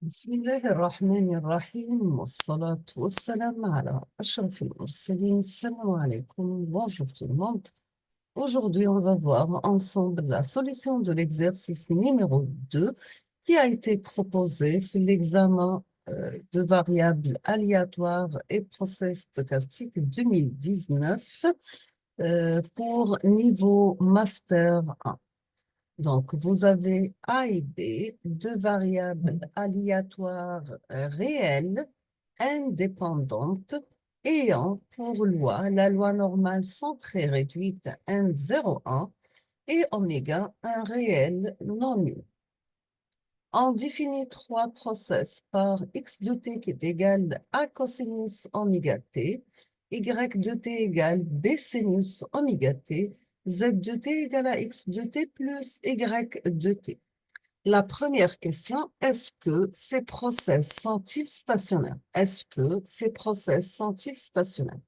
بسم الله الرحمن الرحيم والصلاة والسلام على أشرف المرسلين. Salam alaikum. Bonjour tout le monde. Aujourd'hui, on va voir ensemble la solution de l'exercice numéro 2 qui a été proposé sur l'examen de variables aléatoires et process stochastique 2019 pour niveau Master 1. Donc, vous avez A et B, deux variables aléatoires réelles, indépendantes, ayant pour loi la loi normale centrée réduite N01 et oméga un réel non nul. On définit trois process par x de t qui est égal à cosinus oméga t, y de t égale b sinus oméga t, z de t égale à x de t plus y de t. La première question, est-ce que ces process sont-ils stationnaires? Est-ce que ces process sont-ils stationnaires?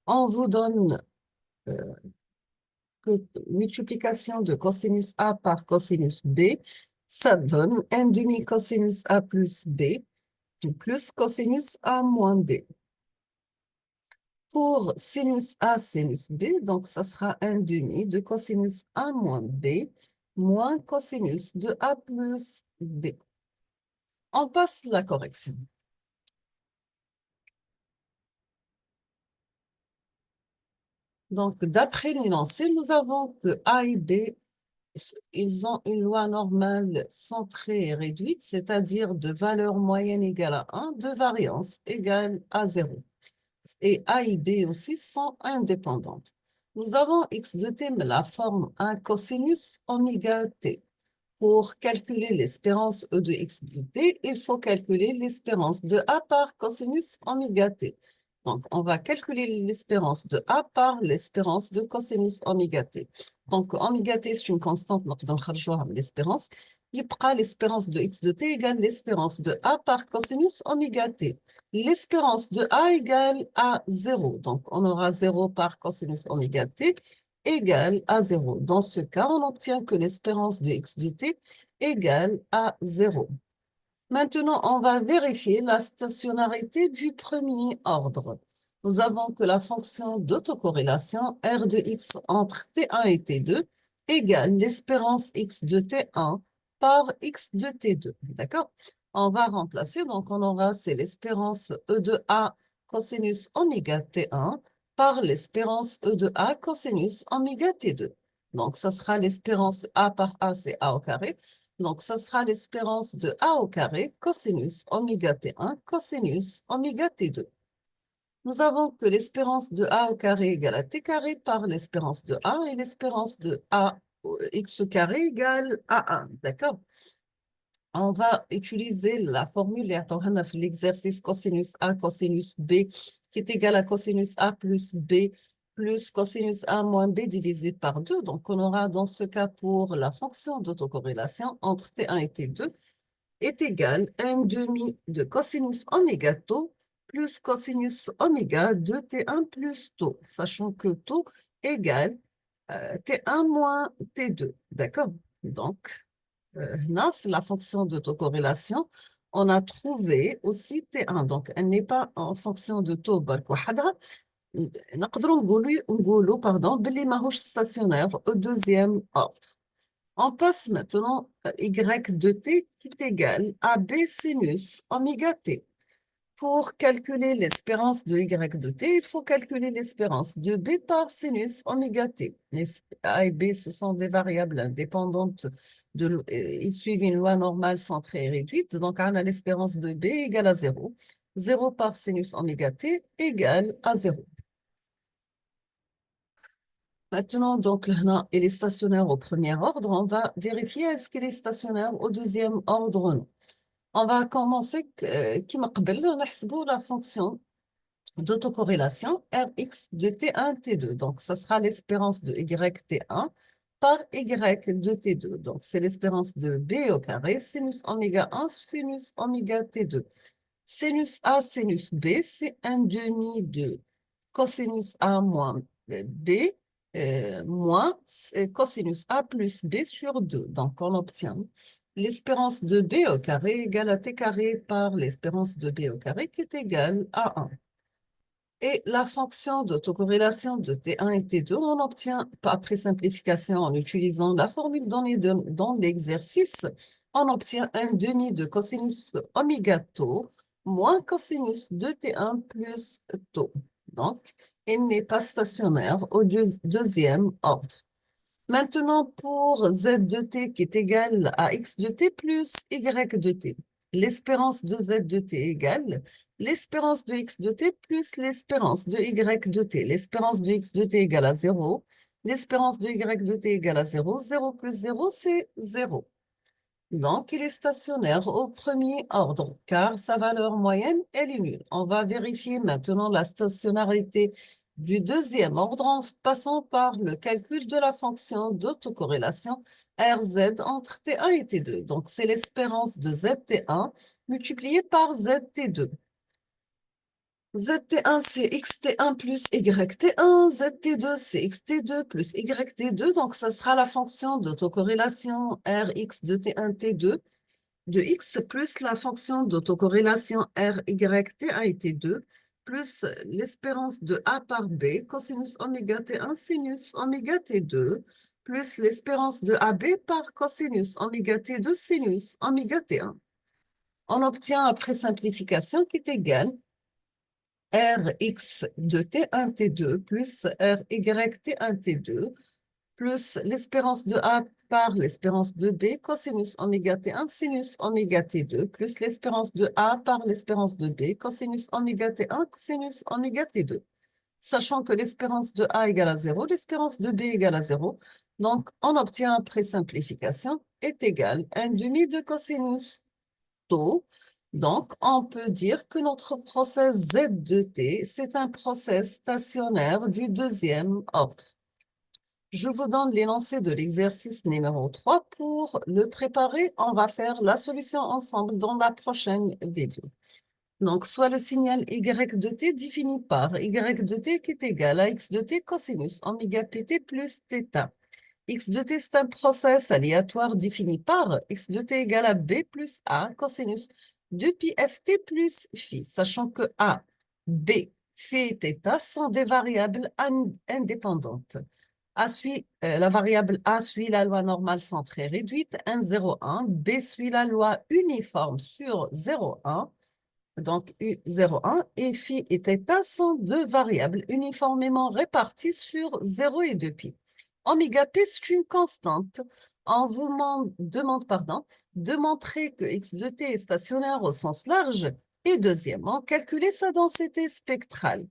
On vous donne que multiplication de cosinus A par cosinus B, ça donne 1 demi cosinus A plus B plus cosinus A moins B. Pour sinus A, sinus B, donc ça sera 1 demi de cosinus A moins B moins cosinus de A plus B. On passe la correction. Donc, d'après l'énoncé, nous avons que A et B, ils ont une loi normale centrée et réduite, c'est-à-dire de valeur moyenne égale à 1, de variance égale à 0. Et A et B aussi sont indépendantes. Nous avons x de t, mais la forme un cosinus oméga t. Pour calculer l'espérance E de x de t, il faut calculer l'espérance de A par cosinus oméga t. Donc, on va calculer l'espérance de A par l'espérance de cosinus oméga t. Donc, oméga t, c'est une constante, donc l'espérance. L'espérance de x de t égale l'espérance de A par cosinus oméga t. L'espérance de A égale à 0. Donc, on aura 0 par cosinus oméga t égale à 0. Dans ce cas, on obtient que l'espérance de x de t égale à 0. Maintenant, on va vérifier la stationnarité du premier ordre. Nous avons que la fonction d'autocorrélation R de x entre T1 et T2 égale l'espérance x de T1 par x de T2. D'accord? On va remplacer, donc on aura, c'est l'espérance E de A cosinus oméga T1 par l'espérance E de A cosinus oméga T2. Donc, ça sera l'espérance A par A, c'est A au carré. Donc, ça sera l'espérance de A au carré cosinus oméga T1 cosinus oméga T2. Nous avons que l'espérance de A au carré égale à T carré par l'espérance de A et l'espérance de A x au carré égale à 1. D'accord? On va utiliser la formule de l'exercice cosinus A cosinus B qui est égal à cosinus A plus B plus cosinus A moins B divisé par 2. Donc, on aura dans ce cas pour la fonction d'autocorrélation entre T1 et T2 est égal à 1 demi de cosinus oméga tau plus cosinus oméga de T1 plus tau, sachant que tau égale T1 moins T2. D'accord? Donc, la fonction d'autocorrélation, on a trouvé aussi T1. Donc, elle n'est pas en fonction de taux برك وحدها. نقدروا نقولوا pardon بلي ماهوش stationnaire au deuxième ordre. On passe maintenant y de t qui est égal à b sinus oméga t. Pour calculer l'espérance de y de t, il faut calculer l'espérance de b par sinus oméga t. A et b, ce sont des variables indépendantes. Ils suivent une loi normale centrée et réduite. Donc, on a l'espérance de b égale à 0. 0 par sinus oméga t égale à 0. Maintenant, donc, là, il est stationnaire au premier ordre. On va vérifier est-ce qu'il est stationnaire au deuxième ordre ou non. On va commencer qui m'appelle la fonction d'autocorrélation Rx de T1, T2. Donc, ça sera l'espérance de YT1 par Y de T2. Donc, c'est l'espérance de B au carré, sinus oméga 1, sinus oméga T2. Sinus A, sinus B, c'est un demi de cosinus A moins B moins cosinus A plus B sur 2. Donc, on obtient l'espérance de B au carré égale à T carré par l'espérance de B au carré qui est égale à 1. Et la fonction d'autocorrélation de T1 et T2, on obtient, après simplification en utilisant la formule donnée dans l'exercice, on obtient un demi de cosinus oméga tau moins cosinus de T1 plus tau. Donc, il n'est pas stationnaire au deuxième ordre. Maintenant, pour z de t qui est égal à x de t plus y de t, l'espérance de z de t égale l'espérance de x de t plus l'espérance de y de t. L'espérance de x de t égale à 0. L'espérance de y de t égale à 0. 0 plus 0, c'est 0. Donc, il est stationnaire au premier ordre, car sa valeur moyenne, elle est nulle. On va vérifier maintenant la stationnarité du deuxième ordre en passant par le calcul de la fonction d'autocorrélation RZ entre T1 et T2. Donc, c'est l'espérance de ZT1 multipliée par ZT2. ZT1, c'est XT1 plus YT1. ZT2, c'est XT2 plus YT2. Donc, ça sera la fonction d'autocorrélation Rx de T1, T2 de X plus la fonction d'autocorrélation RYT1 et T2 plus l'espérance de A par B, cosinus oméga T1, sinus oméga T2, plus l'espérance de AB par cosinus oméga T2, sinus oméga T1. On obtient après simplification qui est égal Rx de T1, T2 plus RYT1, T2 plus l'espérance de A par l'espérance de B, cosinus oméga T1, sinus oméga T2, plus l'espérance de A par l'espérance de B, cosinus oméga T1, cosinus oméga T2. Sachant que l'espérance de A égale à 0, l'espérance de B égale à 0, donc on obtient après simplification est égal à 1 demi de cosinus tau. Donc, on peut dire que notre process Z de T, c'est un process stationnaire du deuxième ordre. Je vous donne l'énoncé de l'exercice numéro 3. Pour le préparer, on va faire la solution ensemble dans la prochaine vidéo. Donc, soit le signal y de t défini par y de t qui est égal à x de t cosinus oméga pt plus θ. X de t, c'est un process aléatoire défini par x de t égale à b plus a cosinus de pi ft plus phi, sachant que a, b, phi et θ sont des variables indépendantes. La variable A suit la loi normale centrée réduite, 1, 0, 1. B suit la loi uniforme sur 0, 1. Donc, U, 0, 1. Et phi et θ sont deux variables uniformément réparties sur 0 et 2π. Oméga p, c'est une constante. On vous demande de montrer que x de t est stationnaire au sens large. Et deuxièmement, calculer sa densité spectrale.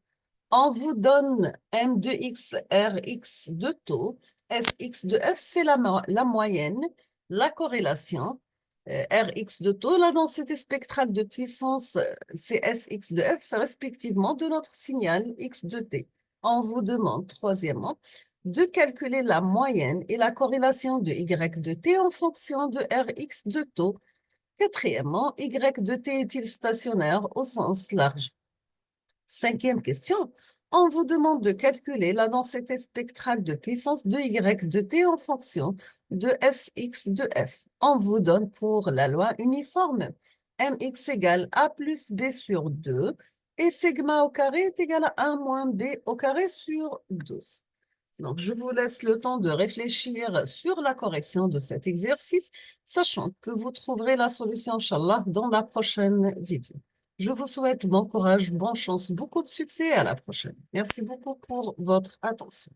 On vous donne M de X, Rx de taux, Sx de F, c'est la moyenne, la corrélation, Rx de taux, la densité spectrale de puissance, c'est Sx de F, respectivement, de notre signal X de T. On vous demande, troisièmement, de calculer la moyenne et la corrélation de Y de T en fonction de Rx de taux. Quatrièmement, Y de T est-il stationnaire au sens large? Cinquième question, on vous demande de calculer la densité spectrale de puissance de Y de T en fonction de Sx de F. On vous donne pour la loi uniforme Mx égale A plus B sur 2 et sigma au carré est égal à 1 moins B au carré sur 12. Donc, je vous laisse le temps de réfléchir sur la correction de cet exercice, sachant que vous trouverez la solution, Inch'Allah, dans la prochaine vidéo. Je vous souhaite bon courage, bonne chance, beaucoup de succès et à la prochaine. Merci beaucoup pour votre attention.